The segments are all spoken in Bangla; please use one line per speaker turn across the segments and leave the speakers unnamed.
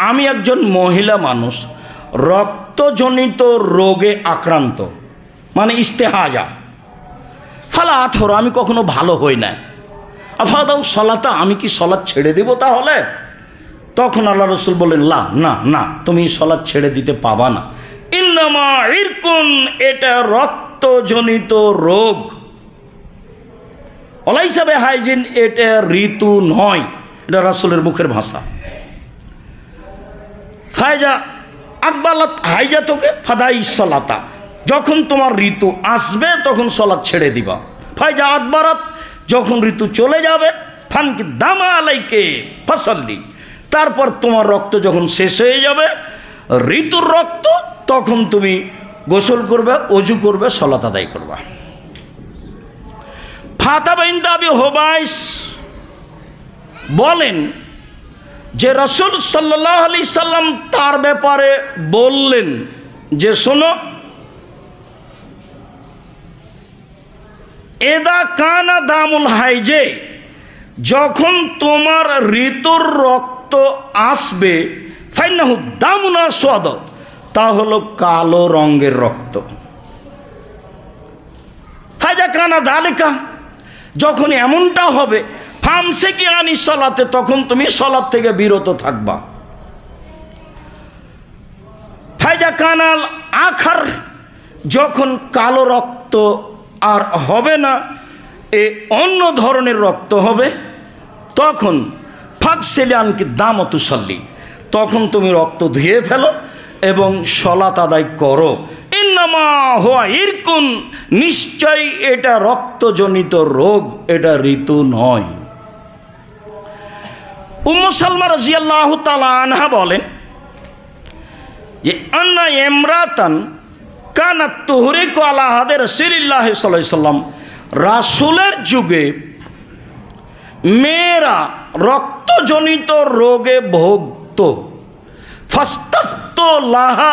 আমি একজন মহিলা মানুষ, রক্তজনিত রোগে আক্রান্ত, মানে ইস্তেহাজা, ফালা আথর, আমি কখনো ভালো হই না, আফাদাউ সলাতা, আমি কি সলাৎ ছেড়ে দেব তাহলে? তখন আল্লাহ রসুল বললেন, লা, না না, তুমি সলাৎ ছেড়ে দিতে পাবা না। ইন্নামা ইরকুন, এটা রক্তজনিত রোগ, অলাইসা বিহাইজিন, এটা ঋতু নয়। এটা রাসূলের মুখের ভাষা। ফায়জা আকবালাত হাইজা তোকে ফাদাই সলাতা, যখন তোমার ঋতু আসবে তখন সলাৎ ছেড়ে দিবা। ফায়জা আকবারাত, যখন ঋতু চলে যাবে, ফানকি দামা আলাইকে ফাসাল্লি, তারপর তোমার রক্ত যখন শেষ হয়ে যাবে, ঋতুর রক্ত, তখন তুমি গোসল করবে, অজু করবে, সলাত আদায় করবা। ফাতা বিনত আবি হুবাইস বলেন যে রাসূল সাল্লাল্লাহু আলাইহি সাল্লাম তার ব্যাপারে বললেন যে শোনো, এদা কানা দামুল হাইজে, যখন তোমার ঋতুর রক্ত আসবে, ফাইনাহু দামুন আসওয়াদ, তা হলো কালো রঙের রক্ত। ফাইজা কানা দালিকা, যখন এমনটা হবে, ফামসিকি আনি সলাতে, তখন তুমি সলাত থেকে বিরত থাকবা। ফাইজা কানাল আখার, যখন কালো রক্ত আর হবে না, এ অন্য ধরনের রক্ত হবে, তখন ফাকসিলি আনকি দামতু সল্লি, তখন তুমি রক্ত ধুয়ে ফেলো এবং সলাত আদায় করো। ইন্নামা হুয়া ইরকুন, নিশ্চয় এটা রক্তজনিত রোগ, এটা ঋতু নয়। উম্মু সালমা রাদিয়াল্লাহু তাআলা আনহা বলেন যে আন্না ইমরাতান কানাত তুহরিকু আলা হাদে রাসূলিল্লাহ সাল্লাল্লাহু আলাইহি সাল্লাম, রাসূলের যুগে মেয়েরা রক্তজনিত রোগে ভুগত। ফাস্তাফতু লাহা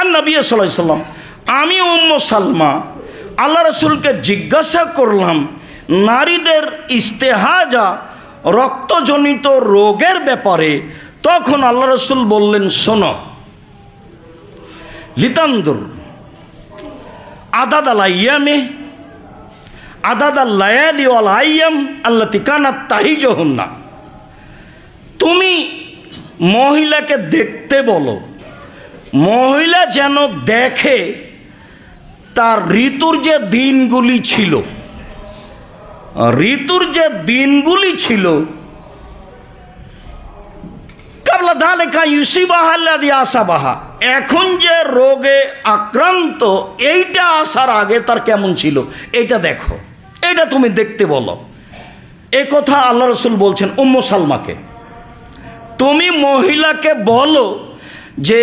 আন-নবী সাল্লাল্লাহু আলাইহি সাল্লাম, আমি উম্মু সালমা আল্লাহ রাসূলকে জিজ্ঞাসা করলাম নারীদের ইস্তেহাজা, রক্তজনিত রোগের ব্যাপারে। তখন আল্লাহ রাসূল বললেন, শোনো, লিতানদুর আদাদ আল আইয়ামে, আদাদ আল লায়ালি ওয়াল আইয়াম আল্লাতী কানাত তাহিজুহুন্না, তুমি মহিলাকে দেখতে বলো, মহিলা যেন দেখে তার ঋতুর যে দিনগুলি ছিল, ঋতুর যে দিনগুলি ছিল, কাবলা যালিকা ইউসিবাহা আল্লাযী আসাবাহা, এখন যে রোগে আক্রান্ত, এইটা আসার আগে তার কেমন ছিল, এইটা দেখো, এটা তুমি দেখতে বলো। এ কথা আল্লাহ রাসূল বলছেন উম্মু সালমাকে, তুমি মহিলাকে বলো যে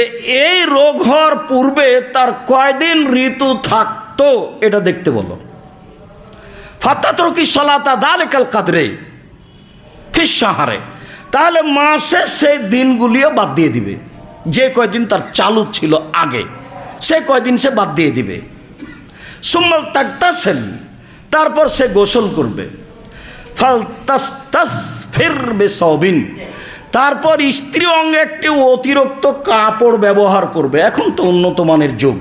এই রোগ হওয়ার পূর্বে তার কয়দিন ঋতু থাকতো, এটা দেখতে বলো। ফাতাতরুকি সলাতা যালিকাল কদরে ফিস শাহরে, তাহলে মাসে সেই দিনগুলিও বাদ দিয়ে দিবে, যে কয়দিন তার চালু ছিল আগে, সে কয়দিন সে বাদ দিয়ে দিবে। সুম্মাল তাগতাসিল, তারপর সে গোসল করবে। ফালতাস্তাগফির বিসাওবিন, তারপর স্ত্রী অঙ্গে একটি অতিরিক্ত কাপড় ব্যবহার করবে। এখন তো উন্নত মানের যুগ,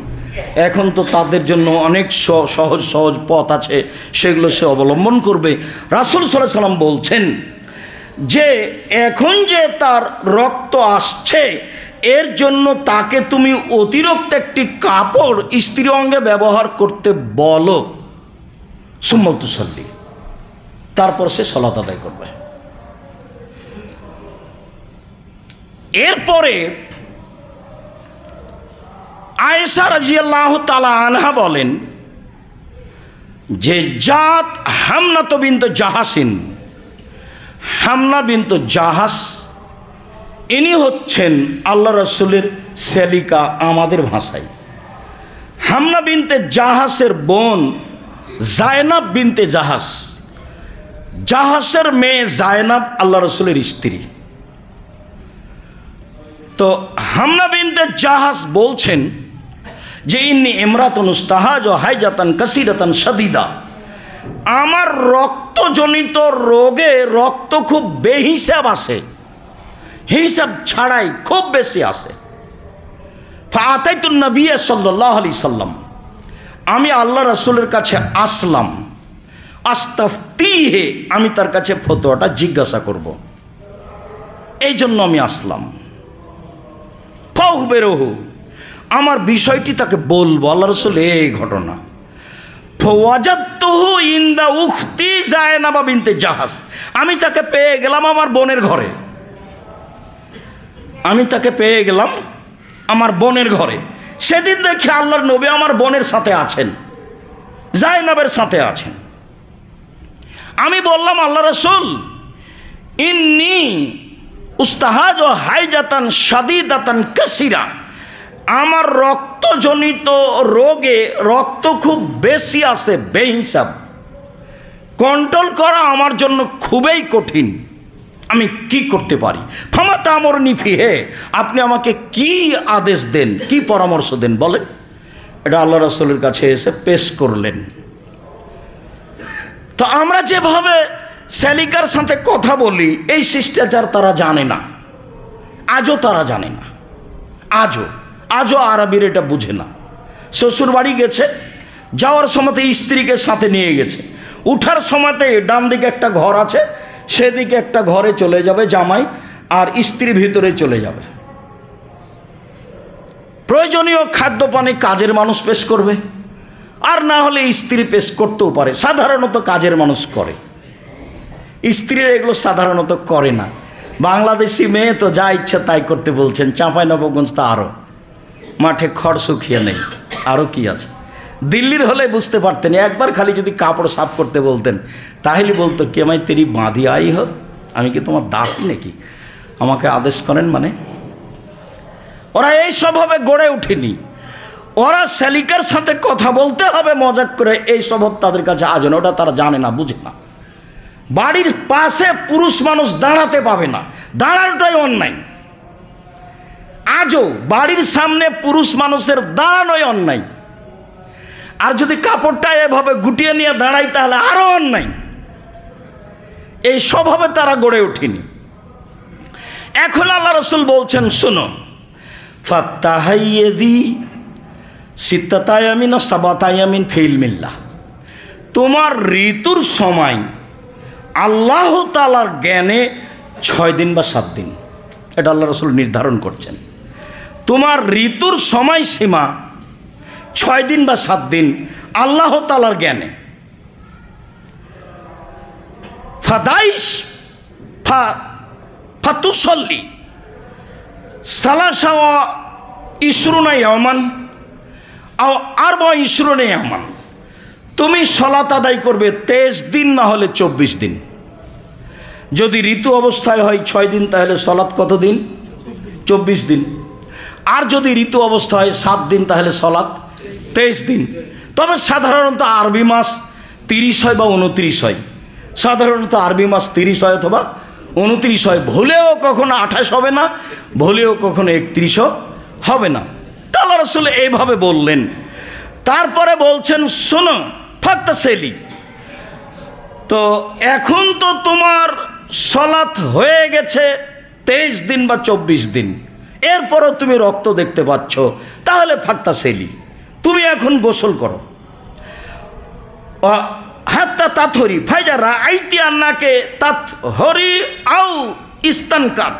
এখন তো তাদের জন্য অনেক সহজ সহজ পথ আছে, সেগুলো সে অবলম্বন করবে। রাসূল সাল্লাল্লাহু আলাইহি সাল্লাম বলছেন যে এখন যে তার রক্ত আসছে, এর জন্য তাকে তুমি অতিরিক্ত একটি কাপড় স্ত্রী অঙ্গে ব্যবহার করতে বলো। সুম্মা তুসাল্লি, তারপর সে সালাত আদায় করবে। এরপরে আয়েশা রাদিয়াল্লাহু তাআলা আনহা বলেন যে জাত হামনা বিনত জাহাসিন, হামনা বিনত জাহাস, ইনি হচ্ছেন আল্লাহ রাসূলের সেলিকা আমাদের ভাষায়। হামনা বিনতে জাহাসের বোন জায়নাব বিনতে জাহাস, জাহাসের মেয়ে জায়নাব আল্লাহ রাসূলের স্ত্রী। তো হামনা বিনতে জাহাস বলছেন যে ইন্নী ইমরাতুন উস্তাহাজু হাইজাতান কাসীরাতান শাদীদা, আমার রক্তজনিত রোগে রক্ত খুব বেহিসাব আসে, হিসাব ছাড়াই খুব বেশি আছে। ফাআতাইতুন নবী সাল্লাল্লাহু আলাইহি সাল্লাম, আমি আল্লাহ রাসূলের কাছে আসলাম। আস্তাফতিহে, আমি তার কাছে ফতোয়াটা জিজ্ঞাসা করব, এই জন্য আমি আসলাম। ফাউখবিরহু, আমার বিষয়টি তাকে বলবো, আল্লাহ রাসূল এই ঘটনা। ফাওয়াজাদতুহু ইনদা উখতি যায়নাবা বিনতে জাহাস, আমি তাকে পেয়ে গেলাম আমার বোনের ঘরে। আমি তাকে পেয়ে গেলাম আমার বোনের ঘরে। সেদিন দেখি আল্লাহর নবী আমার বোনের সাথে আছেন, জায়নাবের সাথে আছেন। আমি বললাম, আল্লাহ রাসূল, ইন্নী উস্তাহাজ হাইজাতান শাদীদাতান কাসীরা, আমার রক্তজনিত রোগে রক্ত খুব বেশি আছে বেহিসাব, কন্ট্রোল করা আমার জন্য খুবই কঠিন, আমি কি করতে পারি? ফামাতা আমরনি ফিহে, আপনি আমাকে কি আদেশ দেন, কি পরামর্শ দেন বলেন। এটা আল্লাহ রাসূলের কাছে এসে পেশ করলেন। তো আমরা যেভাবে সেলিকার সাথে কথা বলি, এই শিষ্টাচার তারা জানে না, আজও তারা জানে না, আজও আরবির এটা বুঝে না। শ্বশুর বাড়ি গেছে, যাওয়ার সময়তে স্ত্রীকে সাথে নিয়ে গেছে, উঠার সময়তে ডান দিকে একটা ঘর আছে, সেদিকে একটা ঘরে চলে যাবে জামাই, আর স্ত্রী ভিতরে চলে যাবে। প্রয়োজনীয় খাদ্য পানি কাজের মানুষ পেশ করবে, আর না হলে স্ত্রী পেশ করতেও পারে, সাধারণত কাজের মানুষ করে, স্ত্রীরা এগুলো সাধারণত করে না। বাংলাদেশি মেয়ে তো যা ইচ্ছা তাই করতে বলছেন, চাঁপাইনবাবগঞ্জ তো আরও, মাঠে খড় শুকিয়ে নেই, আরও কি আছে। দিল্লির হলে বুঝতে পারতেন, একবার খালি যদি কাপড় সাফ করতে বলতেন তাহলে বলতো, কে মাই তেরি বাঁধি আই হো, আমি কি তোমার দাসী নাকি, আমাকে আদেশ করেন মানে। ওরা এই স্বভাবে গড়ে ওঠেনি, ওরা সেলিকার সাথে কথা বলতে হবে মজাক করে, এই স্বভাব তাদের কাছে আজও না, ওটা তারা জানে না, বুঝে না। বাড়ির পাশে পুরুষ মানুষ দাঁড়াতে পাবে না, দাঁড়ানোটাই অন্যায়। আজও বাড়ির সামনে পুরুষ মানুষের দাঁড়ানোই অন্যায়, আর যদি কাপড়টা এভাবে গুটিয়ে নিয়ে দাঁড়াই তাহলে আরো অন্যায়। এই স্বভাবে তারা গড়ে ওঠেনি। এখন আল্লাহ রাসূল বলছেন, শোনো, ফাত্তাহাইয়াদি সিত্তাতায়ামিন ও সাবাতায়ামিন ফিল মিল্লাহ, তোমার ঋতুর সময় আল্লাহ তাআলার জ্ঞানে 6 দিন বা 7 দিন, এটা আল্লাহ রাসূল নির্ধারণ করছেন। তোমার ঋতুর সময়সীমা 6 দিন বা 7 দিন আল্লাহ তাআলার জ্ঞানে। ফাদাইস ফাতুসল্লি সালাসা ওয়া ইশরুনা ইয়ামান আও আরবা ইশরুনা ইয়ামান, তুমি সালাত আদায় করবে 23 দিন না হলে 24 দিন। যদি ঋতু অবস্থায় হয় 6 দিন, তাহলে সালাত কত দিন? 24 দিন। আর যদি ঋতু অবস্থা হয় 7 দিন, তাহলে সালাত 23 দিন। তবে সাধারণত আরবি মাস 30 হয় বা 29 হয়, সাধারণত আরবি মাস 30 হয় অথবা 29 হয়, ভুলেও কখনো 28 হবে না, ভুলেও কখনো 31ও হবে না। আল্লাহ রাসূল এইভাবে বললেন। তারপরে বলছেন, শোনো, ফাক্তাসেলি, তো এখন তো তোমার সালাত হয়ে গেছে 23 দিন বা 24 দিন, এরপরও তুমি রক্ত দেখতে পাচ্ছ, তাহলে ফাক্তাসেলি, তুমি এখন গোসল করো। হাত্তা তাতহরি ফাইজা রাআইতি আন্নাকে তাতহরি আও ইস্তানকাত,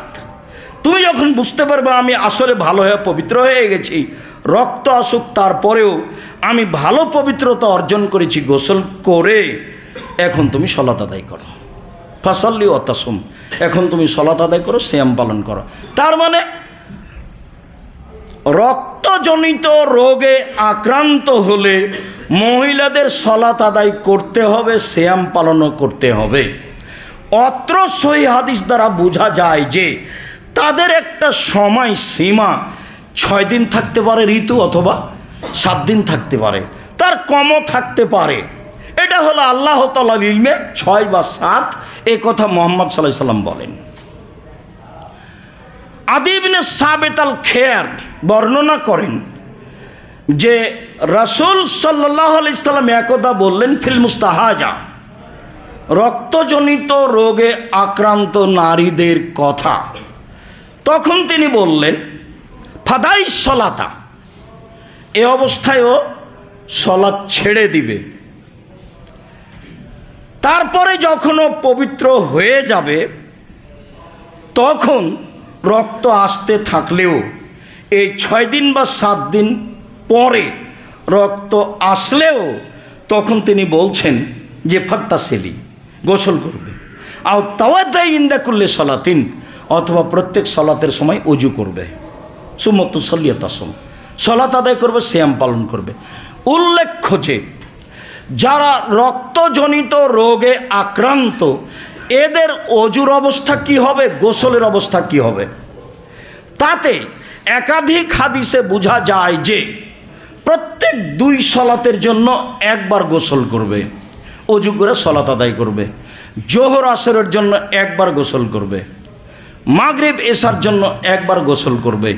তুমি যখন বুঝতে পারবে আমি আসলে ভালো হয়ে পবিত্র হয়ে গেছি, রক্ত আসুক তারপরেও আমি ভালো পবিত্রতা অর্জন করেছি গোসল করে, এখন তুমি সালাত আদায় করো। ফাসাল্লি ওয়া তাসুম, এখন তুমি সালাত আদায় করো, সিয়াম পালন করো। তার মানে রক্তজনিত রোগে আক্রান্ত হলে মহিলাদের সালাত আদায় করতে হবে, সিয়াম পালনও করতে হবে। অত্র সহিহ হাদিস দ্বারা বোঝা যায় যে তাদের একটা সময় সীমা 6 দিন থাকতে পারে ঋতু, অথবা 7 দিন থাকতে পারে, তার কমও থাকতে পারে। এটা হলো আল্লাহ তাআলার ইলমে 6 বা 7, এই কথা মুহাম্মদ সাল্লাল্লাহু আলাইহি সাল্লাম বলেন। আদি ইবনে সাবিত আল খেয়ার বর্ণনা করেন যে রাসূল সাল্লাল্লাহু আলাইহি সাল্লাম একদা বললেন, ফিল মুস্তাহাজা, রক্তজনিত রোগে আক্রান্ত নারীদের কথা, তখন তিনি বললেন ফাদাই সলাতা, এ অবস্থায়ও সলাত ছেড়ে দিবে। তারপরে যখন ও পবিত্র হয়ে যাবে তখন রক্ত আসতে থাকলেও এই 6 দিন বা 7 দিন পরে রক্ত আসলেও তখন তিনি বলছেন যে ফাত্তাসিলি, গোসল করবে। আর তাওয়াদাই ইনদা কুল্লি সলাতিন, অথবা প্রত্যেক সলাতের সময় ওযু করবে। সুম্মা তুসাল্লি তাসুম, সলাত আদায় করবে, সিয়াম পালন করবে। উল্লেখ্য যে যারা রক্তজনিত রোগে আক্রান্ত, এদের অজুর অবস্থা কি হবে, গোসলের অবস্থা কি হবে? তাতে একাধিক হাদিসে বোঝা যায় যে প্রত্যেক 2 সলাতের জন্য একবার গোসল করবে, অজু করে সলাত আদায় করবে। জোহর আসরের জন্য একবার গোসল করবে, মাগরিব এশার জন্য একবার গোসল করবে,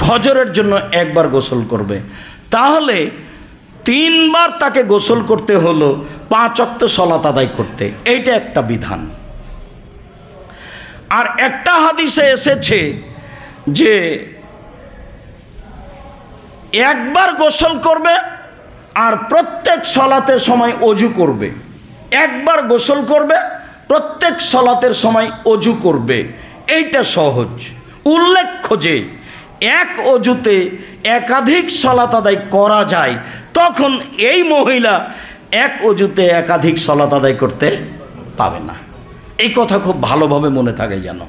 ফজরের জন্য একবার গোসল করবে। তাহলে 3 বার তাকে গোসল করতে হলো 5 ওয়াক্ত সলাত আদায় করতে। এইটা একটা বিধান। আর একটা হাদিসে এসেছে যে একবার গোসল করবে আর প্রত্যেক সলাতের সময় অজু করবে। একবার গোসল করবে, প্রত্যেক সলাতের সময় অজু করবে। এইটা সহজ। উল্লেখ্য যে এক অজুতে একাধিক সলাত আদায় করা যায়, তখন এই মহিলা এক অজুতে একাধিক সলাত আদায় করতে পাবে না। এই কথা খুব ভালোভাবে মনে থাকে যেন।